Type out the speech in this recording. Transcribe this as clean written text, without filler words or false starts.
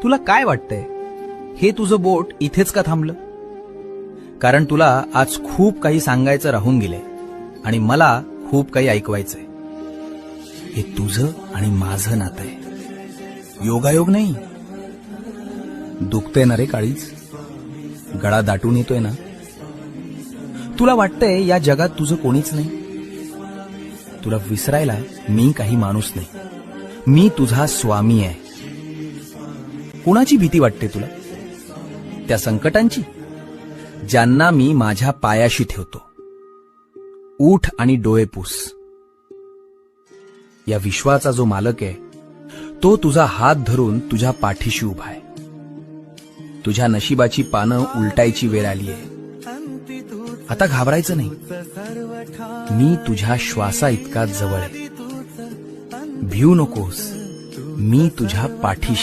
तुला काय वाटतंय, हे तुझं बोट इथेच का थांबलं? कारण तुला आज खूप काही सांगायचं राहून गेलंय आणि मला खूप काही ऐकवायचंय. हे तुझं आणि माझं नातं आहे, योगायोग नाही. दुखतंय ना रे काळीज, गळा दाटून येतोय ना. तुला वाटतंय या जगात तुझं कोणीच नाही. तुला विसरायला मी काही माणूस नाही, मी तुझा स्वामी आहे. कुणाची भीती वाटते तुला? त्या संकटांची, ज्यांना मी माझ्या पायाशी ठेवतो. उठ आणि डोळे पुस. या विश्वाचा जो मालक आहे तो तुझा हात धरून तुझ्या पाठीशी उभा आहे. तुझ्या नशिबाची पानं उलटायची वेळ आली आहे. आता घाबरायचं नाही. मी तुझ्या श्वासा इतका जवळ आहे. भिऊ नकोस, मी तुझ्या पाठीशी